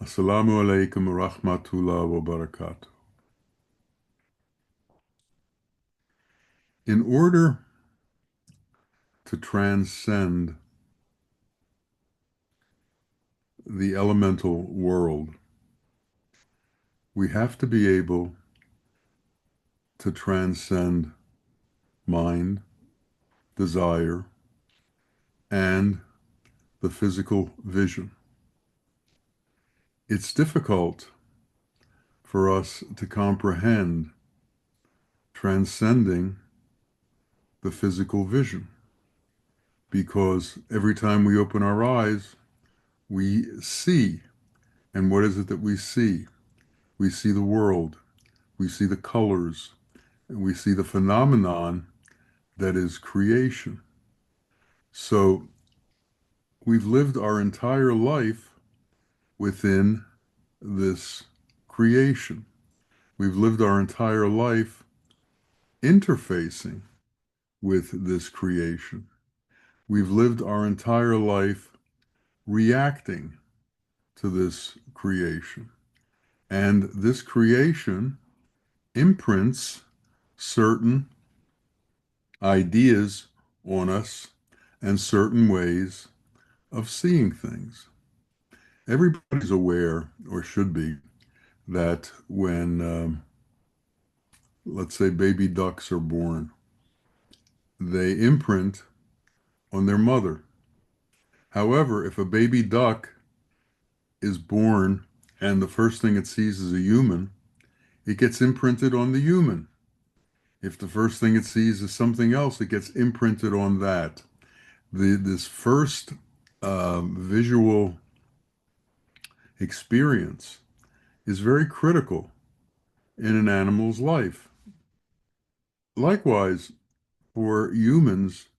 Assalamu alaikum wa rahmatullah wa barakatuh. In order to transcend the elemental world, we have to be able to transcend mind, desire, and the physical vision. It's difficult for us to comprehend transcending the physical vision because every time we open our eyes, we see. And what is it that we see? We see the world, we see the colors, and we see the phenomenon that is creation. So we've lived our entire life within this creation. We've lived our entire life interfacing with this creation. We've lived our entire life reacting to this creation. And this creation imprints certain ideas on us and certain ways of seeing things. Everybody's aware, or should be, that when, let's say, baby ducks are born, they imprint on their mother. However, if a baby duck is born and the first thing it sees is a human, it gets imprinted on the human. If the first thing it sees is something else, it gets imprinted on that. This first visual experience is very critical in an animal's life. Likewise, for humans,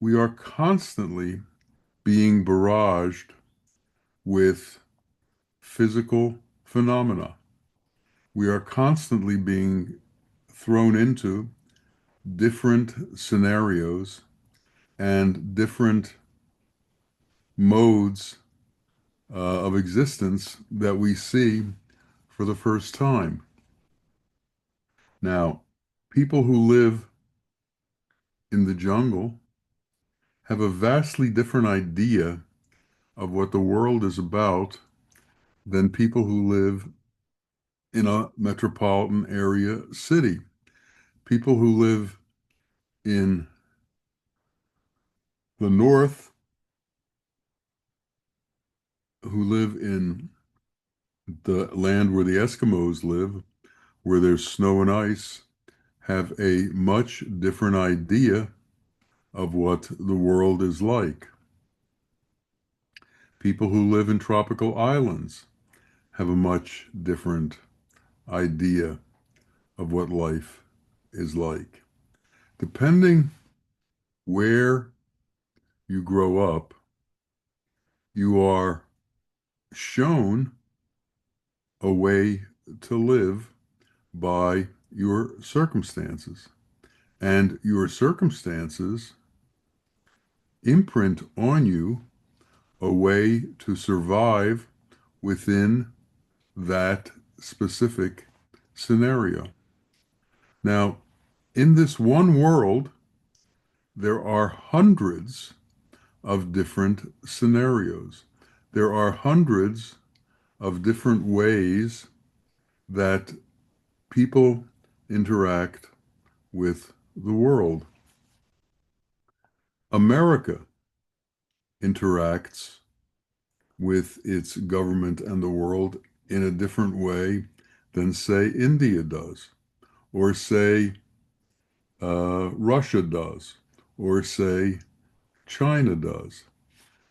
we are constantly being barraged with physical phenomena. We are constantly being thrown into different scenarios and different modes of existence that we see for the first time. Now, people who live in the jungle have a vastly different idea of what the world is about than people who live in a metropolitan area city. People who live in the north, who live in the land where the Eskimos live, where there's snow and ice, have a much different idea of what the world is like. People who live in tropical islands have a much different idea of what life is like. Depending where you grow up, you are shown a way to live by your circumstances. And your circumstances imprint on you a way to survive within that specific scenario. Now, in this one world, there are hundreds of different scenarios. There are hundreds of different ways that people interact with the world. America interacts with its government and the world in a different way than, say, India does, or say, Russia does, or say, China does.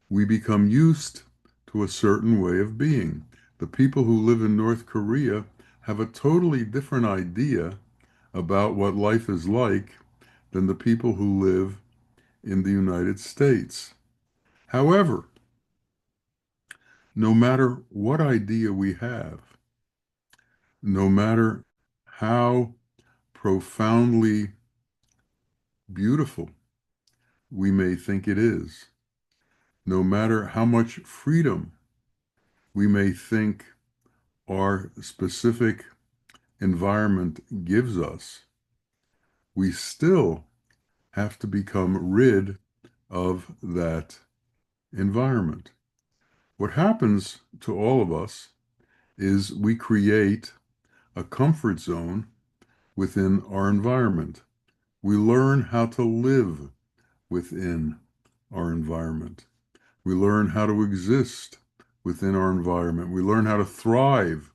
We become used to a certain way of being. The people who live in North Korea have a totally different idea about what life is like than the people who live in the United States. However, no matter what idea we have, no matter how profoundly beautiful we may think it is, no matter how much freedom we may think our specific environment gives us, we still have to become rid of that environment. What happens to all of us is we create a comfort zone within our environment. We learn how to live within our environment. We learn how to exist within our environment. We learn how to thrive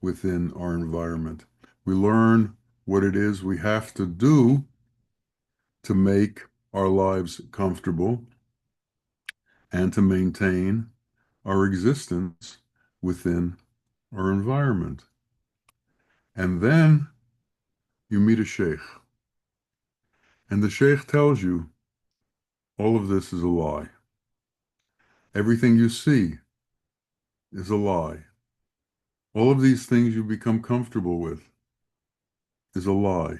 within our environment. We learn what it is we have to do to make our lives comfortable and to maintain our existence within our environment. And then you meet a sheikh, and the sheikh tells you all of this is a lie. Everything you see is a lie. All of these things you become comfortable with is a lie.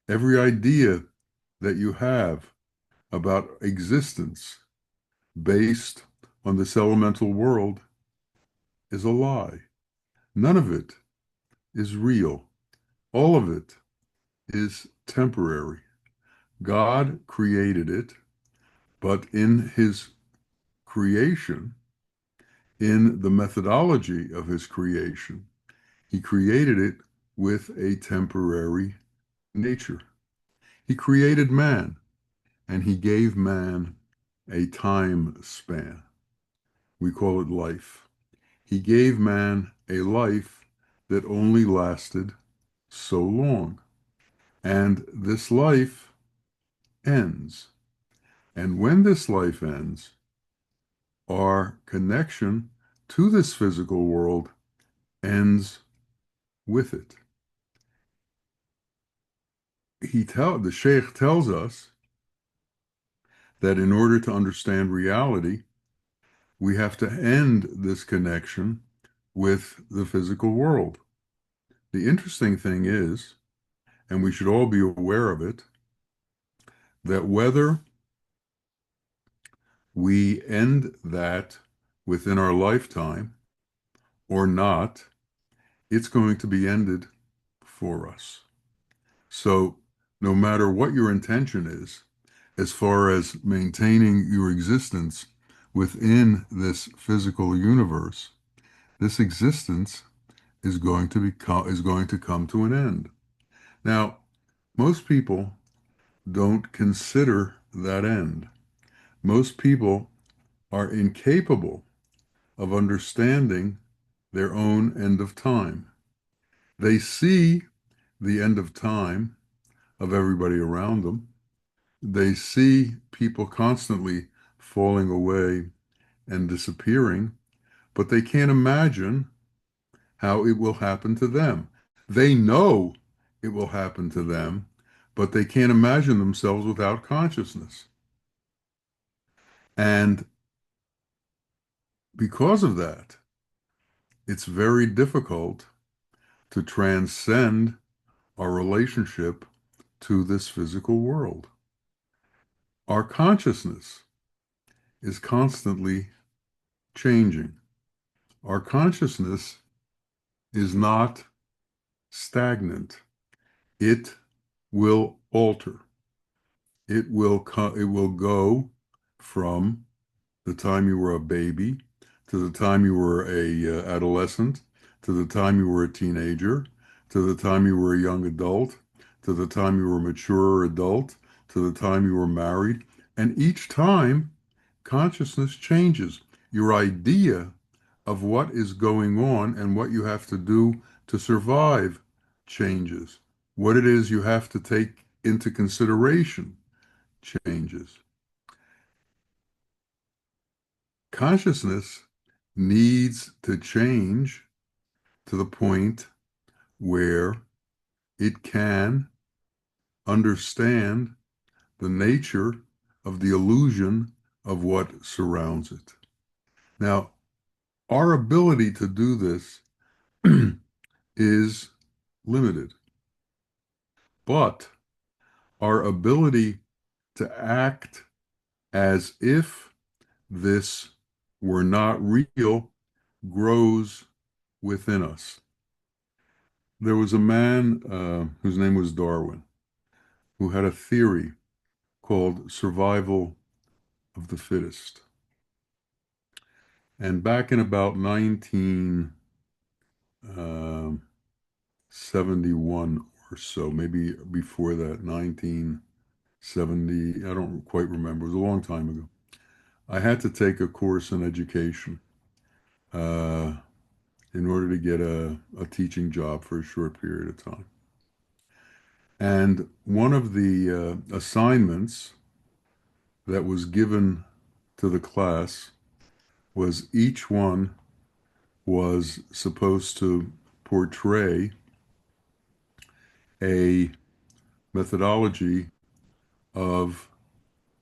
Every idea that you have about existence based on this elemental world is a lie. None of it is real. All of it is temporary. God created it, but in his creation, in the methodology of his creation, he created it with a temporary nature. He created man, and he gave man a time span. We call it life. He gave man a life that only lasted so long. And this life ends. And when this life ends, our connection to this physical world ends with it. The Sheikh tells us that in order to understand reality, we have to end this connection with the physical world. The interesting thing is, and we should all be aware of it, that whether we end that within our lifetime or not, it's going to be ended for us. So, no matter what your intention is, as far as maintaining your existence within this physical universe, this existence is going to come to an end. Now, most people don't consider that end. Most people are incapable of understanding their own end of time. They see the end of time of everybody around them. They see people constantly falling away and disappearing, but they can't imagine how it will happen to them. They know it will happen to them, but they can't imagine themselves without consciousness. And because of that, it's very difficult to transcend our relationship to this physical world. Our consciousness is constantly changing. Our consciousness is not stagnant. It will alter. It will go from the time you were a baby to the time you were a adolescent to the time you were a teenager to the time you were a young adult to the time you were a mature adult to the time you were married. And each time consciousness changes. Your idea of what is going on and what you have to do to survive changes. What it is you have to take into consideration changes. Consciousness needs to change to the point where it can understand the nature of the illusion of what surrounds it. Now, our ability to do this is limited, but our ability to act as if this were not real grows within us. There was a man whose name was Darwin who had a theory called survival of the fittest. And back in about 1971 or so, maybe before that, 1970, I don't quite remember, it was a long time ago. I had to take a course in education uh, in order to get a teaching job for a short period of time. And one of the assignments that was given to the class was each one was supposed to portray a methodology of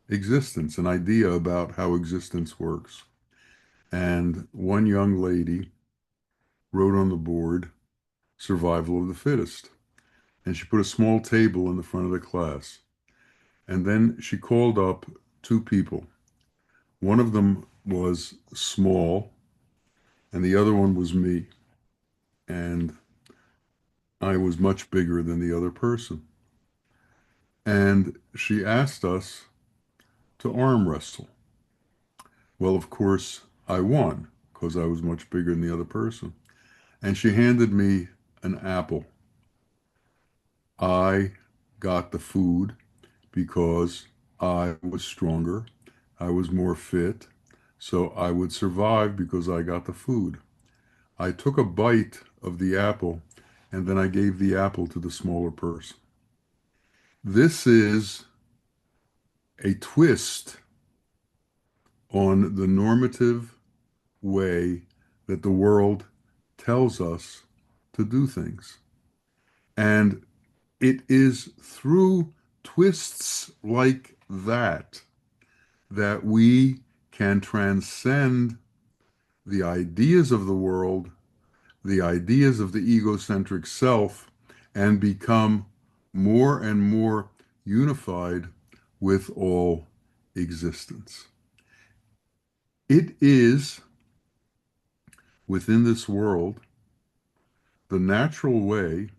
existence, an idea about how existence works. And one young lady wrote on the board, survival of the fittest. And she put a small table in the front of the class. And then she called up two people. One of them was small, and the other one was me. And I was much bigger than the other person. And she asked us to arm wrestle. Well, of course, I won because I was much bigger than the other person. And she handed me an apple. I got the food because I was stronger, I was more fit, so I would survive because I got the food. I took a bite of the apple and then I gave the apple to the smaller person. This is a twist on the normative way that the world tells us to do things. And it is through twists like that that we can transcend the ideas of the world, the ideas of the egocentric self, and become more and more unified with all existence. It is within this world the natural way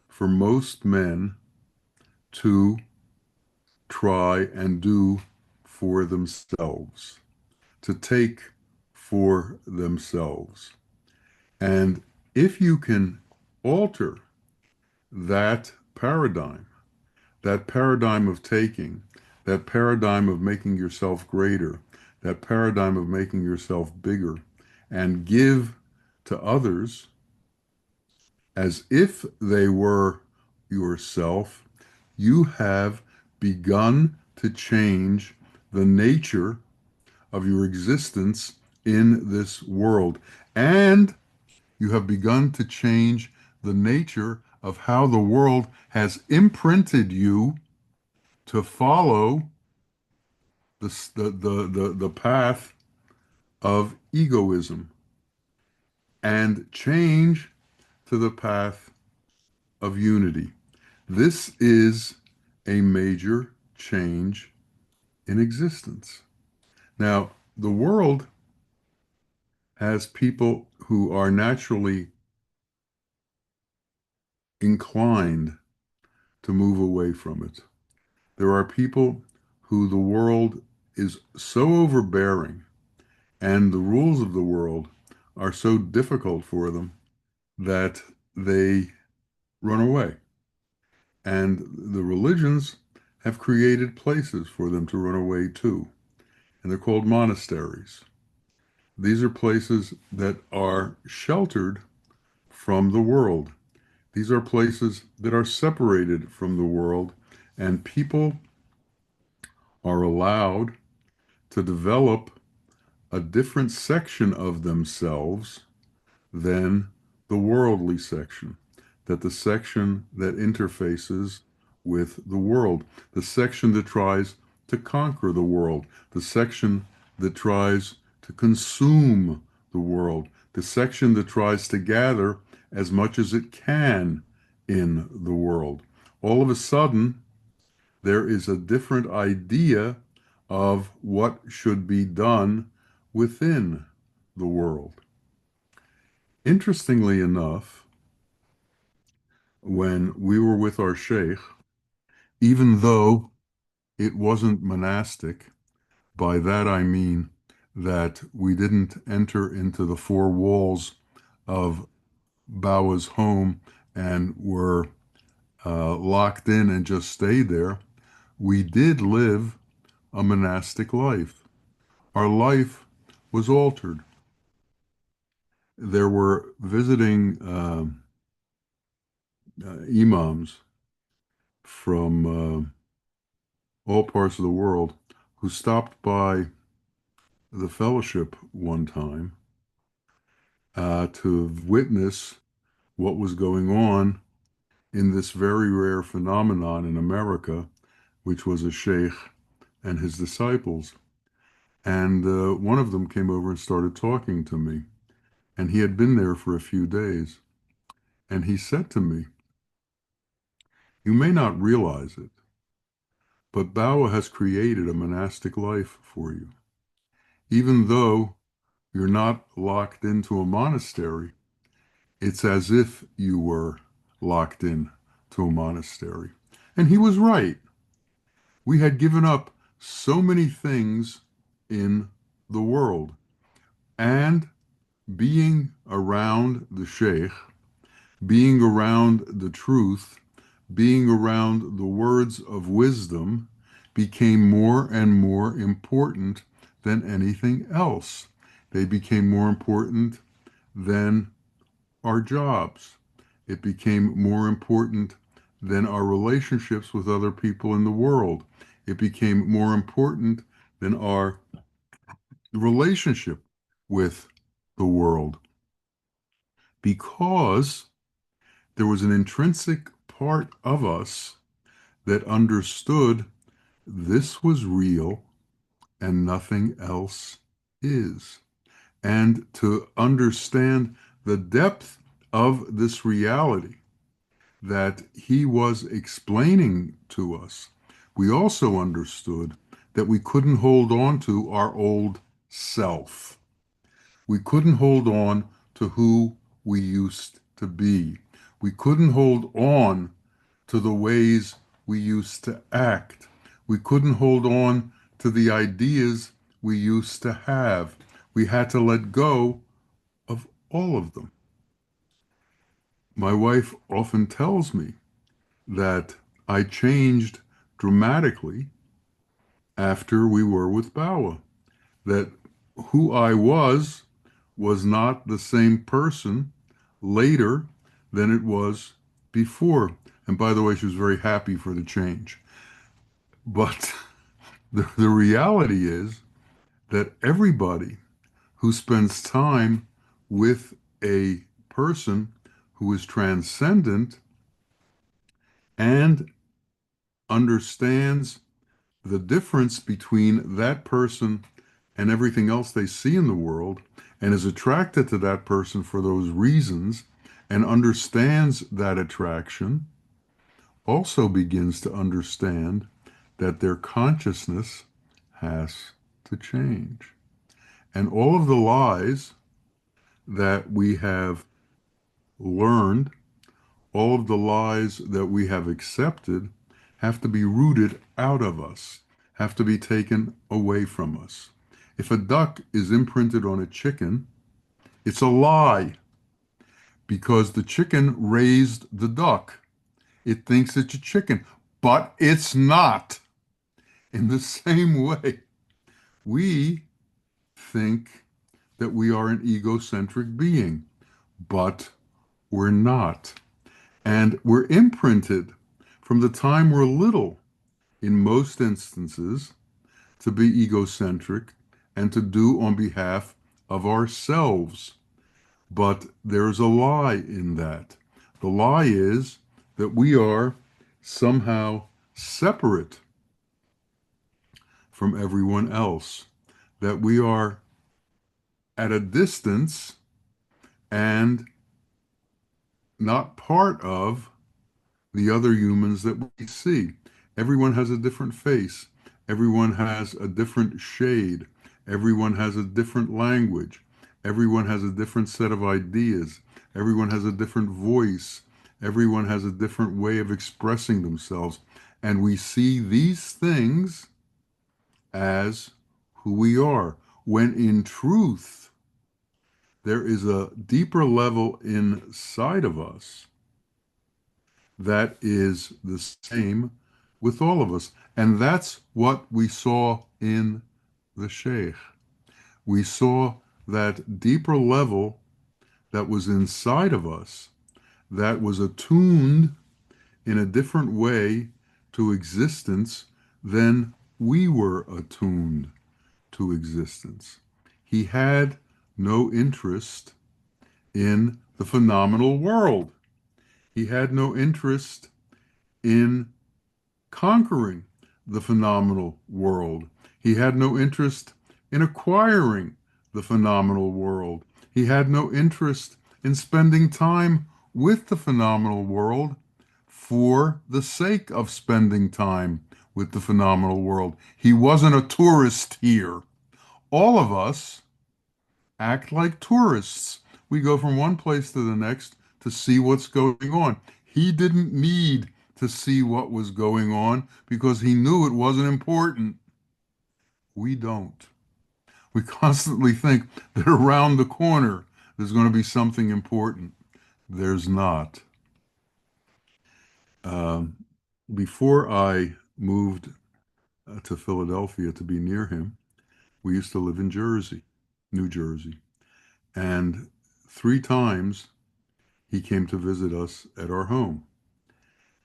for most men to try and do for themselves, to take for themselves. And if you can alter that paradigm of taking, that paradigm of making yourself greater, that paradigm of making yourself bigger, and give to others as if they were yourself, you have begun to change the nature of your existence in this world. And you have begun to change the nature of how the world has imprinted you to follow the path of egoism and change to the path of unity. This is a major change in existence. Now, the world has people who are naturally inclined to move away from it. There are people who the world is so overbearing and the rules of the world are so difficult for them that they run away. And the religions have created places for them to run away to, and they're called monasteries. These are places that are sheltered from the world. These are places that are separated from the world, and people are allowed to develop a different section of themselves than the worldly section, that the section that interfaces with the world, the section that tries to conquer the world, the section that tries to consume the world, the section that tries to gather as much as it can in the world. All of a sudden, there is a different idea of what should be done within the world. Interestingly enough, when we were with our sheikh, even though it wasn't monastic, by that I mean that we didn't enter into the four walls of Bawa's home and were locked in and just stayed there. We did live a monastic life. Our life was altered. There were visiting imams from all parts of the world who stopped by the fellowship one time to witness what was going on in this very rare phenomenon in America, which was a sheikh and his disciples. And one of them came over and started talking to me. And he had been there for a few days. And he said to me, "You may not realize it, but Bawa has created a monastic life for you. Even though you're not locked into a monastery, it's as if you were locked in to a monastery." And he was right. We had given up so many things in the world. And being around the sheikh, being around the truth, being around the words of wisdom became more and more important than anything else. They became more important than our jobs. It became more important than our relationships with other people in the world. It became more important than our relationship with the world because there was an intrinsic part of us that understood this was real and nothing else is. And to understand the depth of this reality that he was explaining to us, we also understood that we couldn't hold on to our old self. We couldn't hold on to who we used to be. We couldn't hold on to the ways we used to act. We couldn't hold on to the ideas we used to have. We had to let go of all of them. My wife often tells me that I changed dramatically after we were with Bawa, that who I was not the same person later than it was before. And by the way, she was very happy for the change. But the reality is that everybody who spends time with a person who is transcendent and understands the difference between that person and everything else they see in the world and is attracted to that person for those reasons and understands that attraction also begins to understand that their consciousness has to change. And all of the lies that we have learned, all of the lies that we have accepted, have to be rooted out of us, have to be taken away from us. If a duck is imprinted on a chicken, it's a lie because the chicken raised the duck. It thinks it's a chicken, but it's not. In the same way, we think that we are an egocentric being, but we're not. And we're imprinted from the time we're little, in most instances, to be egocentric and to do on behalf of ourselves. But there's a lie in that. The lie is that we are somehow separate from everyone else, that we are at a distance and not part of the other humans that we see. Everyone has a different face. Everyone has a different shade. Everyone has a different language. Everyone has a different set of ideas. Everyone has a different voice. Everyone has a different way of expressing themselves. And we see these things as who we are, when in truth, there is a deeper level inside of us that is the same with all of us. And that's what we saw in the Sheikh. We saw that deeper level that was inside of us, that was attuned in a different way to existence than we were attuned to existence. He had no interest in the phenomenal world. He had no interest in conquering the phenomenal world. He had no interest in acquiring the phenomenal world. He had no interest in spending time with the phenomenal world for the sake of spending time with the phenomenal world. He wasn't a tourist here. All of us act like tourists. We go from one place to the next to see what's going on. He didn't need to see what was going on because he knew it wasn't important. We don't. We constantly think that around the corner there's going to be something important. There's not. Um, Before I moved to Philadelphia to be near him, we used to live in Jersey, New Jersey. And 3 times he came to visit us at our home.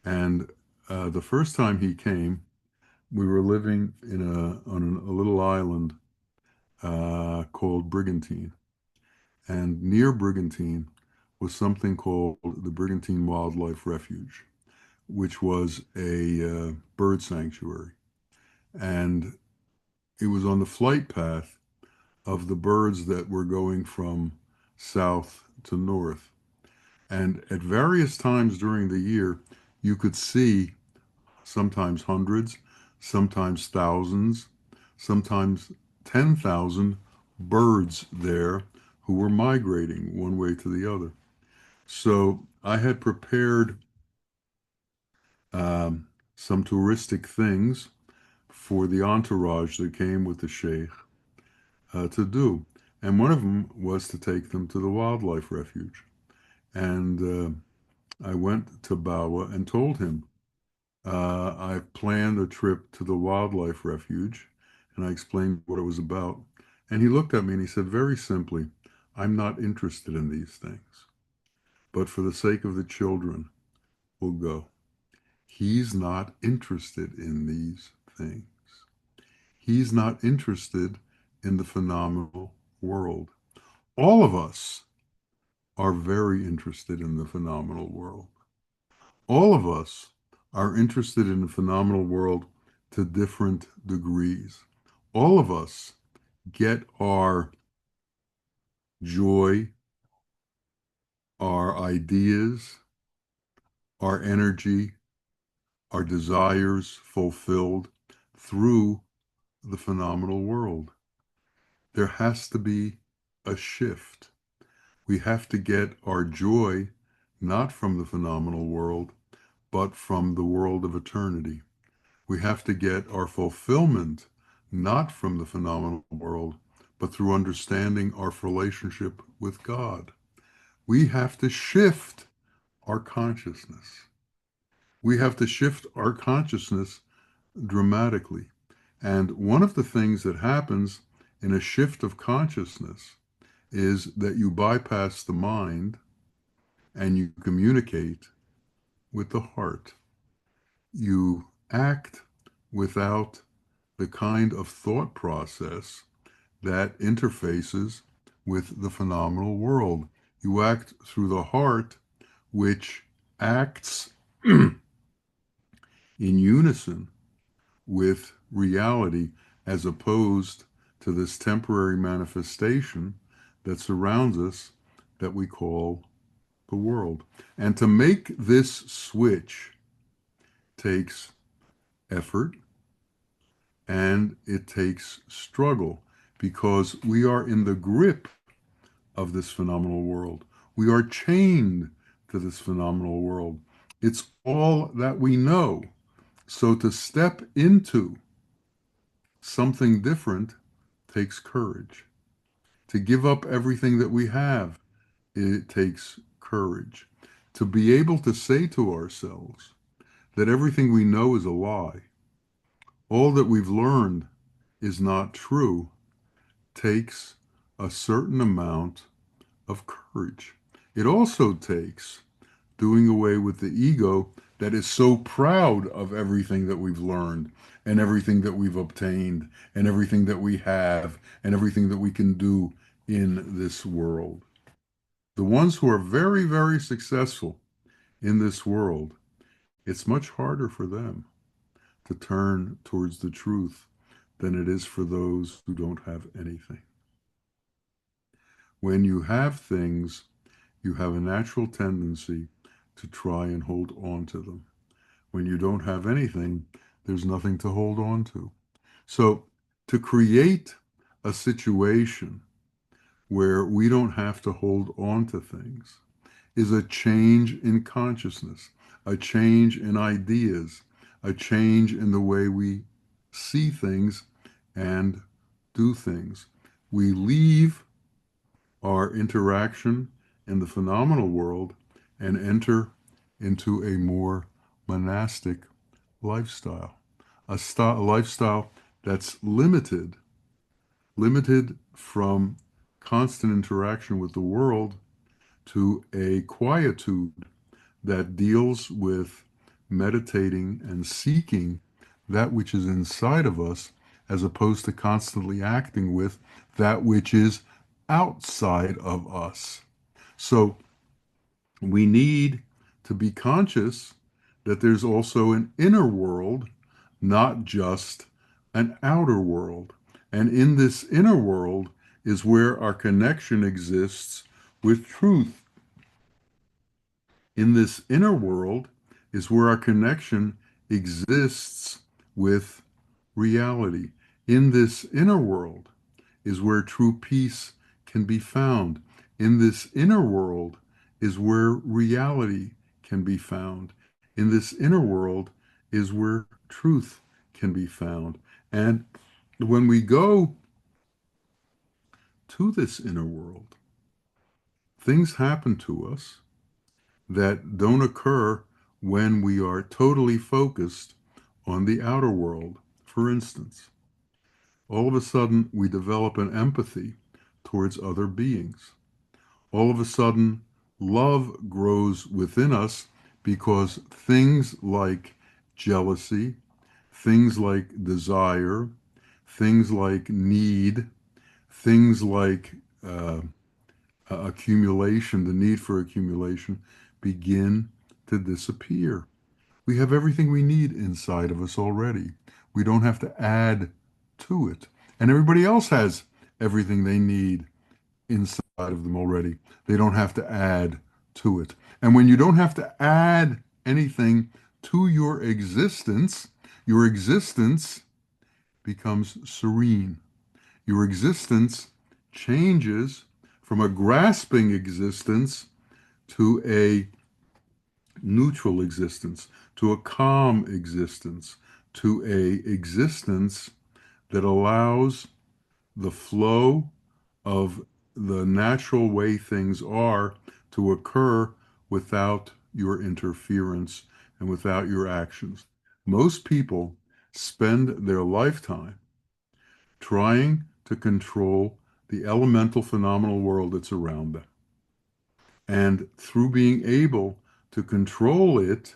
And the first time he came, we were living on a little island called Brigantine. And near Brigantine was something called the Brigantine Wildlife Refuge, which was a bird sanctuary. And it was on the flight path of the birds that were going from south to north. And at various times during the year, you could see sometimes hundreds, sometimes thousands, sometimes 10,000 birds there who were migrating one way to the other. So I had prepared um, some touristic things for the entourage that came with the sheikh to do. And one of them was to take them to the wildlife refuge. And I went to Bawa and told him, I planned a trip to the wildlife refuge, and I explained what it was about. And he looked at me and he said very simply, I'm not interested in these things, but for the sake of the children, we'll go. He's not interested in these things. He's not interested in the phenomenal world. All of us are very interested in the phenomenal world. All of us are interested in the phenomenal world to different degrees. All of us get our joy, our ideas, our energy, our desires fulfilled through the phenomenal world. There has to be a shift. We have to get our joy not from the phenomenal world, but from the world of eternity. We have to get our fulfillment not from the phenomenal world, but through understanding our relationship with God. We have to shift our consciousness. We have to shift our consciousness dramatically. And one of the things that happens in a shift of consciousness is that you bypass the mind and you communicate with the heart. You act without the kind of thought process that interfaces with the phenomenal world. You act through the heart, which acts in unison with reality as opposed to this temporary manifestation that surrounds us that we call the world. And to make this switch takes effort and it takes struggle because we are in the grip of this phenomenal world. We are chained to this phenomenal world. It's all that we know. So to step into something different takes courage. To give up everything that we have, it takes courage. To be able to say to ourselves that everything we know is a lie, all that we've learned is not true, takes a certain amount of courage. It also takes doing away with the ego that is so proud of everything that we've learned and everything that we've obtained and everything that we have and everything that we can do in this world. The ones who are very, very successful in this world, it's much harder for them to turn towards the truth than it is for those who don't have anything. When you have things, you have a natural tendency to try and hold on to them. When you don't have anything, there's nothing to hold on to. So, to create a situation where we don't have to hold on to things is a change in consciousness, a change in ideas, a change in the way we see things and do things. We leave our interaction in the phenomenal world and enter into a more monastic lifestyle, a lifestyle that's limited from constant interaction with the world to a quietude that deals with meditating and seeking that which is inside of us as opposed to constantly acting with that which is outside of us. So we need to be conscious that there's also an inner world, not just an outer world. And in this inner world is where our connection exists with truth. In this inner world is where our connection exists with reality. In this inner world is where true peace can be found. In this inner world is where reality can be found. In this inner world is where truth can be found. And when we go to this inner world, things happen to us that don't occur when we are totally focused on the outer world. For instance, all of a sudden we develop an empathy towards other beings. All of a sudden, love grows within us because things like jealousy, things like desire, things like need, things like accumulation, the need for accumulation, begin to disappear. We have everything we need inside of us already. We don't have to add to it. And everybody else has everything they need inside of them already. They don't have to add to it. And when you don't have to add anything to your existence becomes serene. Your existence changes from a grasping existence to a neutral existence, to a calm existence, to a existence that allows the flow of the natural way things are to occur without your interference and without your actions. Most people spend their lifetime trying to control the elemental phenomenal world that's around them. And through being able to control it,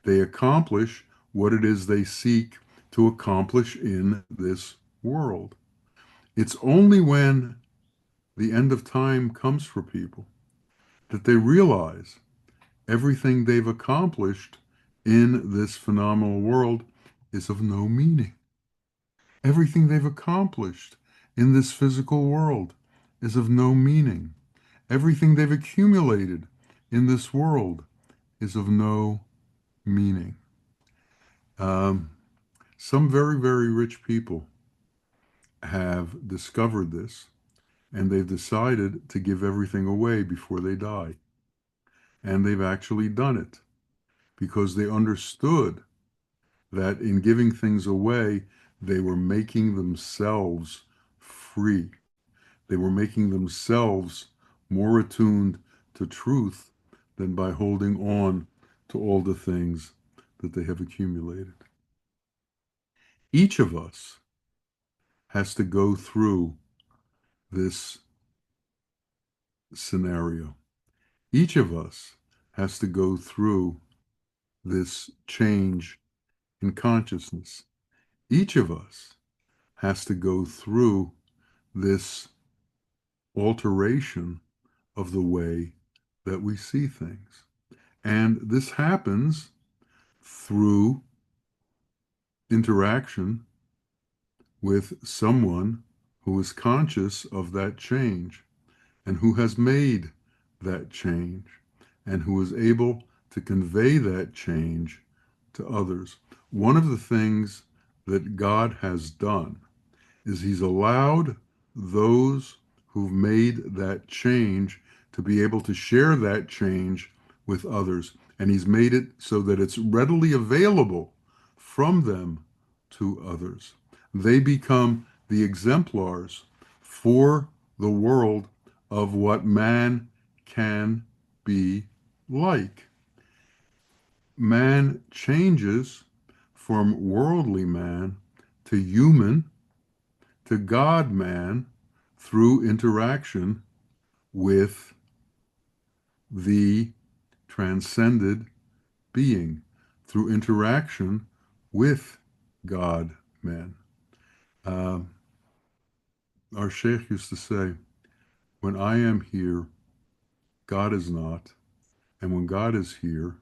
they accomplish what it is they seek to accomplish in this world. It's only when the end of time comes for people that they realize everything they've accomplished in this phenomenal world is of no meaning. Everything they've accomplished in this physical world is of no meaning. Everything they've accumulated in this world is of no meaning. Um, some very, very rich people have discovered this, and they've decided to give everything away before they die. And they've actually done it because they understood that in giving things away, they were making themselves free. They were making themselves more attuned to truth than by holding on to all the things that they have accumulated. Each of us has to go through this scenario. Each of us has to go through this change in consciousness. Each of us has to go through this alteration of the way that we see things. And this happens through interaction with someone who is conscious of that change and who has made that change and who is able to convey that change to others. One of the things that God has done is he's allowed those who've made that change to be able to share that change with others. And he's made it so that it's readily available from them to others. They become the exemplars for the world of what man can be like. Man changes from worldly man to human to God man through interaction with the transcended being, through interaction with God man. Uh, our Sheikh used to say, when I am here, God is not, and when God is here,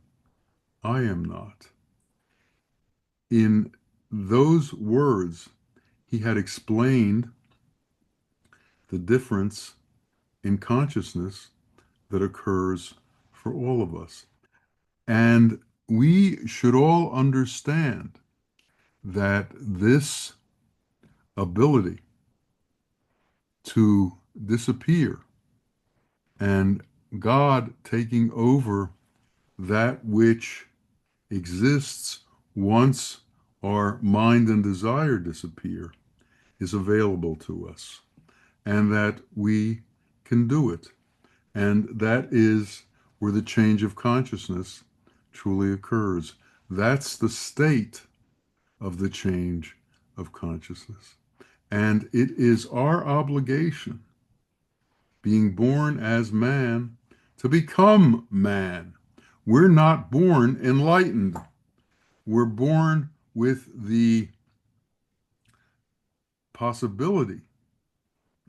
I am not. In those words, he had explained the difference in consciousness that occurs for all of us. And we should all understand that this ability to disappear and God taking over that which exists once our mind and desire disappear is available to us, and that we can do it. And that is where the change of consciousness truly occurs. That's the state of the change of consciousness. And it is our obligation, being born as man, to become man. We're not born enlightened. We're born with the possibility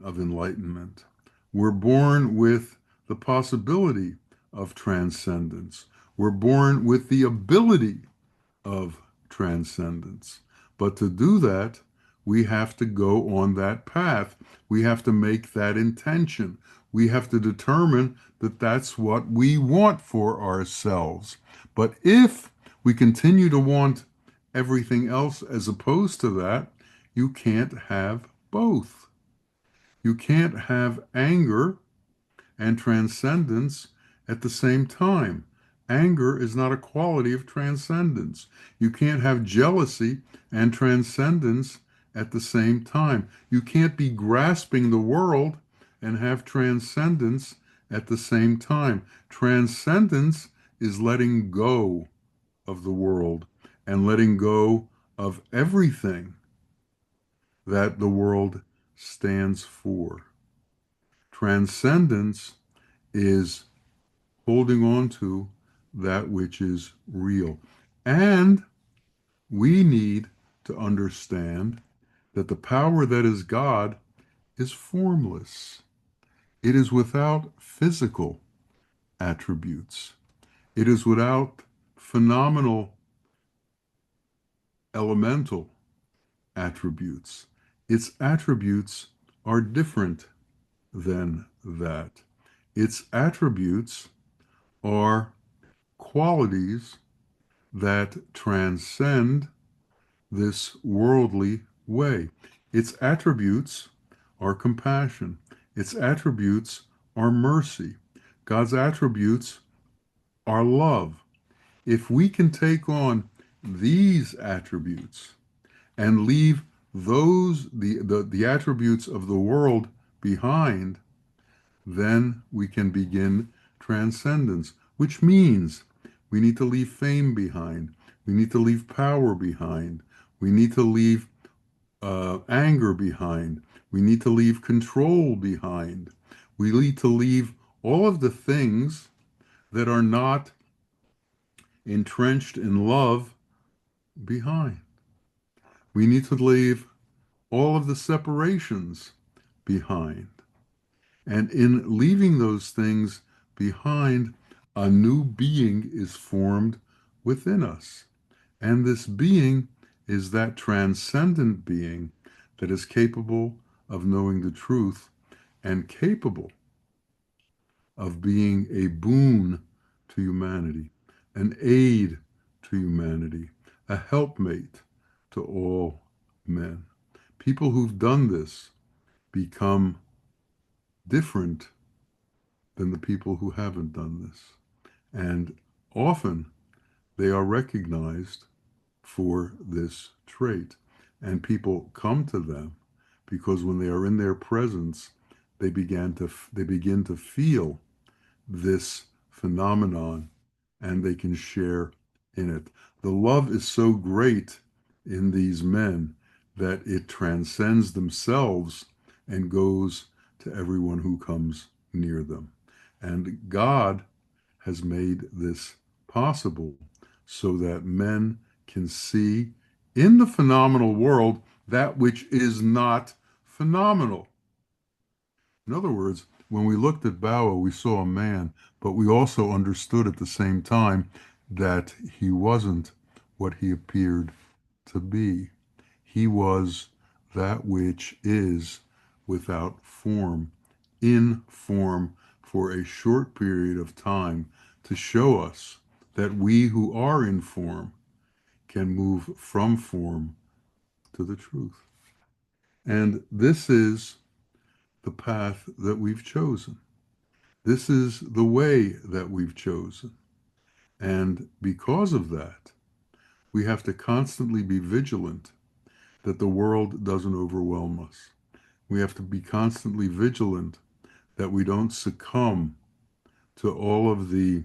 of enlightenment. We're born with the possibility of transcendence. We're born with the ability of transcendence. But to do that, we have to go on that path. We have to make that intention. We have to determine that that's what we want for ourselves. But if we continue to want everything else as opposed to that, you can't have both. You can't have anger and transcendence at the same time. Anger is not a quality of transcendence. You can't have jealousy and transcendence at the same time. You can't be grasping the world and have transcendence at the same time. Transcendence is letting go of the world and letting go of everything that the world stands for. Transcendence is holding on to that which is real. And we need to understand that the power that is God is formless. It is without physical attributes. It is without phenomenal elemental attributes. Its attributes are different than that. Its attributes are qualities that transcend this worldly way. Its attributes are compassion. Its attributes are mercy. God's attributes are love. If we can take on these attributes and leave the attributes of the world behind, then we can begin transcendence, which means we need to leave fame behind. We need to leave power behind. We need to leave anger behind. We need to leave control behind. We need to leave all of the things that are not entrenched in love behind. We need to leave all of the separations behind. And in leaving those things behind, a new being is formed within us. And this being is that transcendent being that is capable of knowing the truth and capable of being a boon to humanity, an aid to humanity, a helpmate to all men. People who've done this become different than the people who haven't done this. And often they are recognized for this trait. And people come to them because when they are in their presence, they begin to feel this phenomenon and they can share in it. The love is so great in these men that it transcends themselves and goes to everyone who comes near them. And God has made this possible so that men can see in the phenomenal world that which is not phenomenal. In other words, when we looked at Bawa, we saw a man, but we also understood at the same time that he wasn't what he appeared to be. He was that which is without form, in form for a short period of time to show us that we who are in form can move from form to the truth. And this is the path that we've chosen. This is the way that we've chosen. And because of that, we have to constantly be vigilant that the world doesn't overwhelm us. We have to be constantly vigilant that we don't succumb to all of the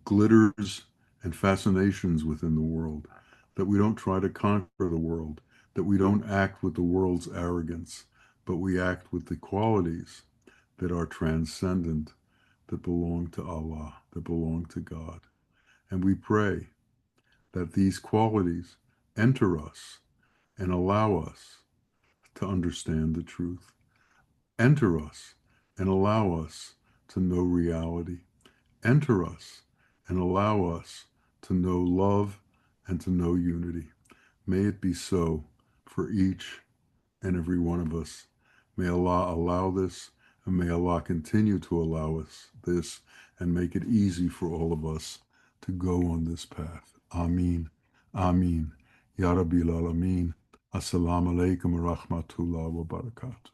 glitters and fascinations within the world, that we don't try to conquer the world, that we don't act with the world's arrogance, but we act with the qualities that are transcendent, that belong to Allah, that belong to God. And we pray that these qualities enter us and allow us to understand the truth. Enter us and allow us to know reality. Enter us and allow us to know love and to know unity. May it be so for each and every one of us. May Allah allow this, and may Allah continue to allow us this and make it easy for all of us to go on this path. Ameen. Ameen. Ya Rabbil Alameen. Assalamu alaikum wa rahmatullah wa barakatuh.